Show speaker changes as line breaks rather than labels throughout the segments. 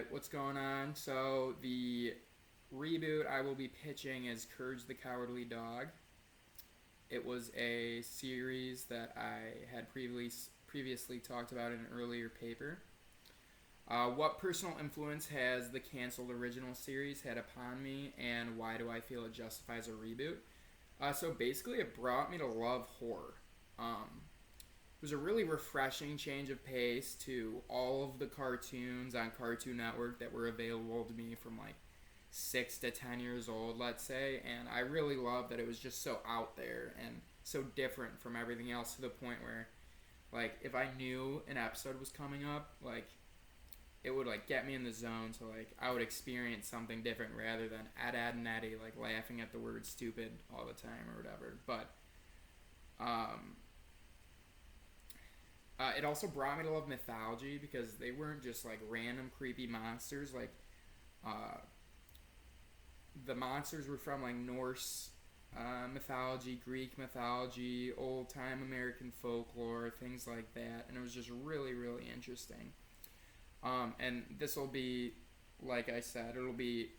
Alright, what's going on? So, the reboot I will be pitching is Courage the Cowardly Dog. It was a series that I had previously talked about in an earlier paper. What personal influence has the canceled original series had upon me, and why do I feel it justifies a reboot? So basically, it brought me to love horror. It was a really refreshing change of pace to all of the cartoons on Cartoon Network that were available to me from like 6 to 10 years old, let's say, and I really loved that it was just so out there and so different from everything else to the point where, like, if I knew an episode was coming up, like, it would like get me in the zone, so like I would experience something different rather than Ed and Eddie like laughing at the word stupid all the time or whatever. But um, it also brought me to love mythology because they weren't just like random creepy monsters. Like uh, the monsters were from like Norse mythology, Greek mythology, old time American folklore, things like that, and it was just really really interesting. And this will be, like I said, it'll be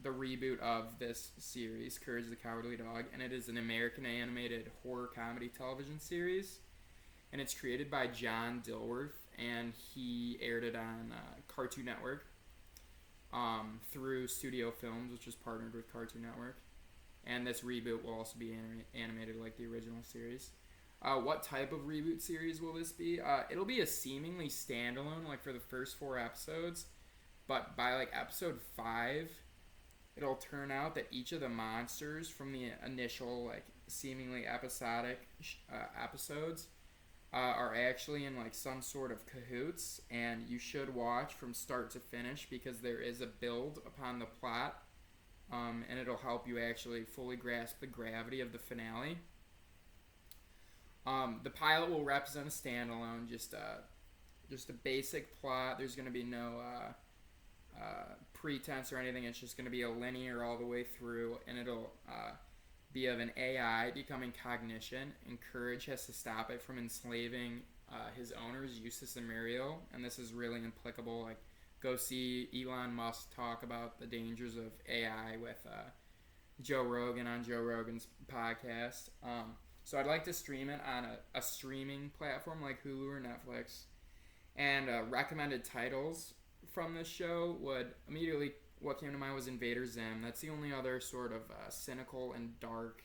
the reboot of this series, Courage the Cowardly Dog, and it is an American animated horror comedy television series. And it's created by John Dilworth, and he aired it on Cartoon Network through Studio Films, which is partnered with Cartoon Network. And this reboot will also be animated like the original series. What type of reboot series will this be? It'll be a seemingly standalone, like for the first 4 episodes, but by like episode 5, it'll turn out that each of the monsters from the initial like seemingly episodic episodes are actually in like some sort of cahoots, and you should watch from start to finish because there is a build upon the plot, and it'll help you actually fully grasp the gravity of the finale. The pilot will represent a standalone, just a basic plot. There's going to be no pretense or anything. It's just going to be a linear all the way through, and it'll be of an AI becoming cognition, and Courage has to stop it from enslaving his owners, Eustace and Muriel, and this is really applicable. Like, go see Elon Musk talk about the dangers of AI with Joe Rogan on Joe Rogan's podcast. So I'd like to stream it on a streaming platform like Hulu or Netflix. And recommended titles from this show would immediately, what came to mind was Invader Zim. That's the only other sort of cynical and dark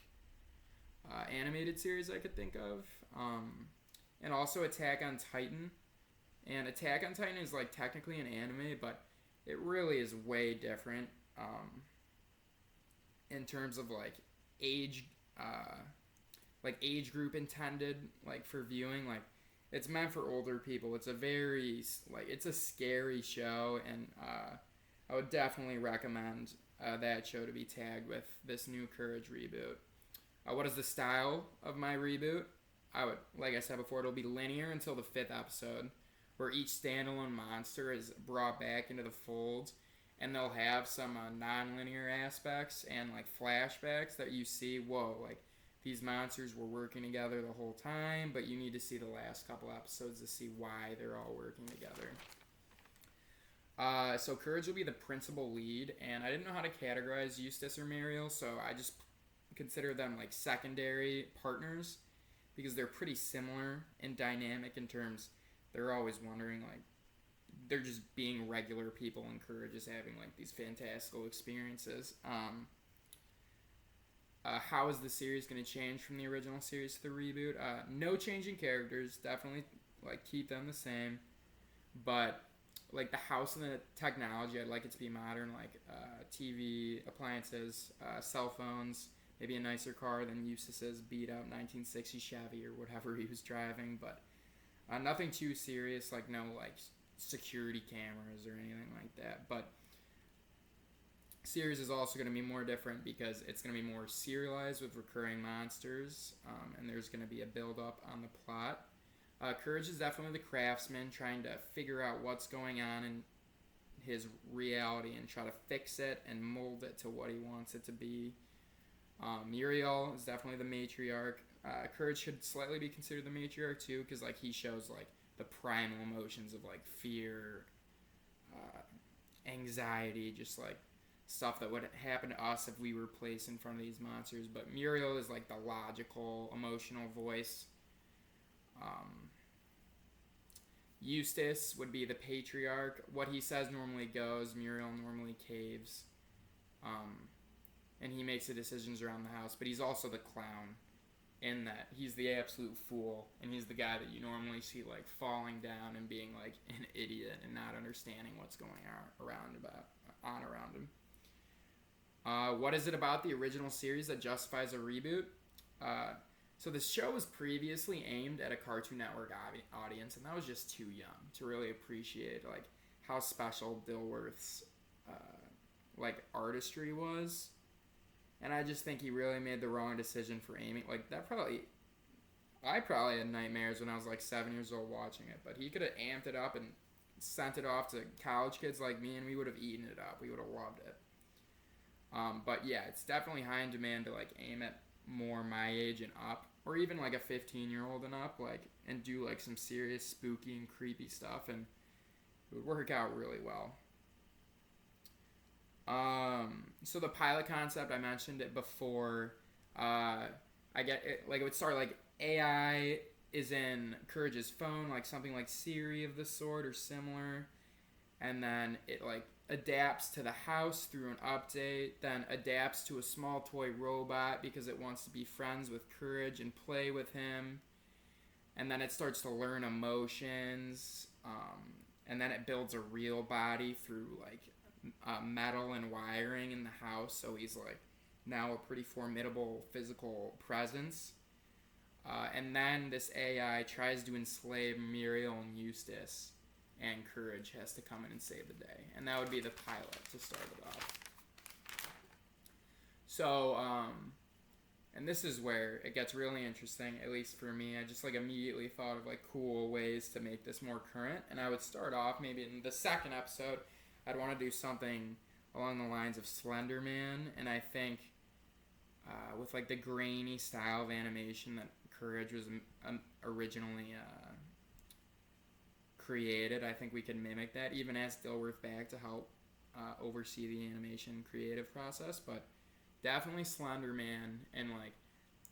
animated series I could think of. And also Attack on Titan. And Attack on Titan is like technically an anime, but it really is way different in terms of like age. Age group intended like for viewing. Like, it's meant for older people. It's a very it's a scary show, and I would definitely recommend that show to be tagged with this new Courage reboot. What is the style of my reboot? I would, like I said before, it'll be linear until the 5th episode, where each standalone monster is brought back into the fold, and they'll have some non-linear aspects and like flashbacks that you see. Whoa, like, these monsters were working together the whole time, but you need to see the last couple episodes to see why they're all working together. So Courage will be the principal lead, and I didn't know how to categorize Eustace or Muriel, so I just consider them like secondary partners because they're pretty similar and dynamic in terms they're always wondering, like, they're just being regular people, and Courage is having like these fantastical experiences. How is the series going to change from the original series to the reboot? No changing characters. Definitely like keep them the same. But like the house and the technology, I'd like it to be modern, like TV, appliances, cell phones, maybe a nicer car than Eustace's beat up 1960 Chevy or whatever he was driving. But nothing too serious, like no like security cameras or anything like that. But series is also going to be more different because it's going to be more serialized with recurring monsters, and there's going to be a build up on the plot. Courage is definitely the craftsman trying to figure out what's going on in his reality and try to fix it and mold it to what he wants it to be. Muriel is definitely the matriarch. Courage should slightly be considered the matriarch too, because like he shows like the primal emotions of like fear, anxiety, just like stuff that would happen to us if we were placed in front of these monsters. But Muriel is like the logical, emotional voice. Eustace would be the patriarch. What he says normally goes. Muriel normally caves. And he makes the decisions around the house. But he's also the clown in that he's the absolute fool. And he's the guy that you normally see like falling down and being like an idiot and not understanding what's going on around him. What is it about the original series that justifies a reboot? So the show was previously aimed at a Cartoon Network audience, and that was just too young to really appreciate like how special Dilworth's like artistry was. And I just think he really made the wrong decision for aiming like that. I probably had nightmares when I was like 7 years old watching it, but he could have amped it up and sent it off to college kids like me, and we would have eaten it up. We would have loved it. But yeah, it's definitely high in demand to like aim at more my age and up, or even like a 15-year-old and up, like, and do like some serious spooky and creepy stuff, and it would work out really well. So the pilot concept, I mentioned it before. I get it, like it would start like AI is in Courage's phone, like something like Siri of the sort or similar, and then it like adapts to the house through an update, then adapts to a small toy robot because it wants to be friends with Courage and play with him, and then it starts to learn emotions, and then it builds a real body through like metal and wiring in the house, so he's like now a pretty formidable physical presence. And then this AI tries to enslave Muriel and Eustace, and Courage has to come in and save the day. And that would be the pilot to start it off. So, and this is where it gets really interesting, at least for me. I just like immediately thought of like cool ways to make this more current. And I would start off maybe in the second episode, I'd want to do something along the lines of Slender Man. And I think with like the grainy style of animation that Courage was originally created, I think we can mimic that. Even ask Dilworth back to help oversee the animation creative process, but definitely Slender Man, and like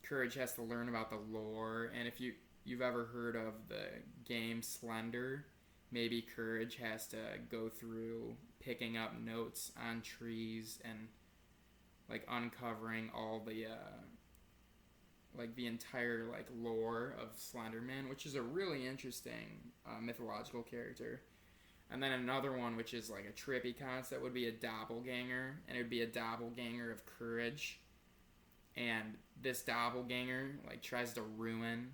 Courage has to learn about the lore. And if you've ever heard of the game Slender, maybe Courage has to go through picking up notes on trees and like uncovering all the like the entire like lore of Slender Man, which is a really interesting mythological character. And then another one, which is like a trippy concept, would be a doppelganger, and it would be a doppelganger of Courage. And this doppelganger like tries to ruin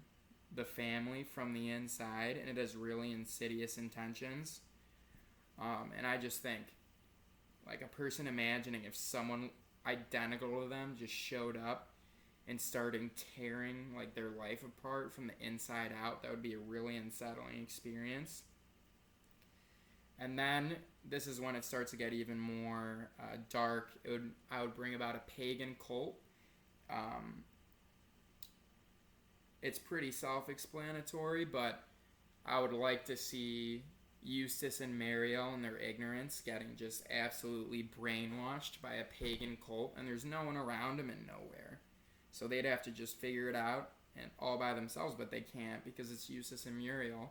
the family from the inside, and it has really insidious intentions. And I just think, like, a person imagining if someone identical to them just showed up and starting tearing like their life apart from the inside out, that would be a really unsettling experience. And then this is when it starts to get even more dark. I would bring about a pagan cult. It's pretty self-explanatory, but I would like to see Eustace and Mariel in their ignorance getting just absolutely brainwashed by a pagan cult, and there's no one around them and nowhere. So they'd have to just figure it out and all by themselves, but they can't because it's Eustace and Muriel.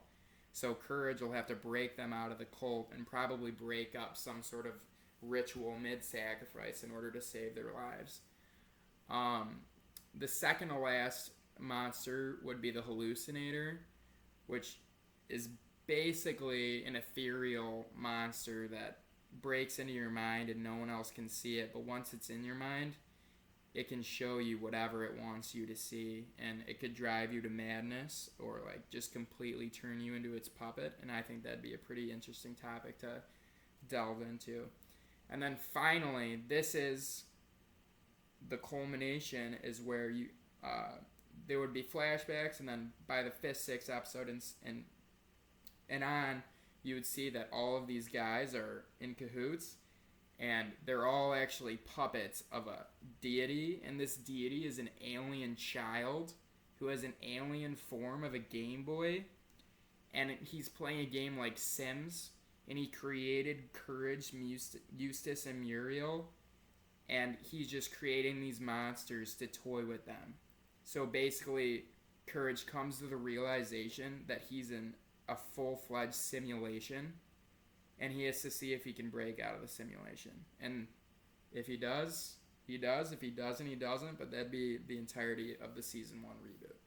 So Courage will have to break them out of the cult and probably break up some sort of ritual mid-sacrifice in order to save their lives. The second to last monster would be the Hallucinator, which is basically an ethereal monster that breaks into your mind and no one else can see it, but once it's in your mind, it can show you whatever it wants you to see, and it could drive you to madness or like just completely turn you into its puppet. And I think that'd be a pretty interesting topic to delve into. And then finally, this is the culmination, is where you there would be flashbacks, and then by the 5th, 6th episode and on, you would see that all of these guys are in cahoots, and they're all actually puppets of a deity, and this deity is an alien child who has an alien form of a Game Boy, and he's playing a game like Sims and he created Courage, Eustace, and Muriel, and he's just creating these monsters to toy with them. So basically, Courage comes to the realization that he's in a full-fledged simulation, and he has to see if he can break out of the simulation. And if he does, he does. If he doesn't, he doesn't. But that'd be the entirety of the season 1 reboot.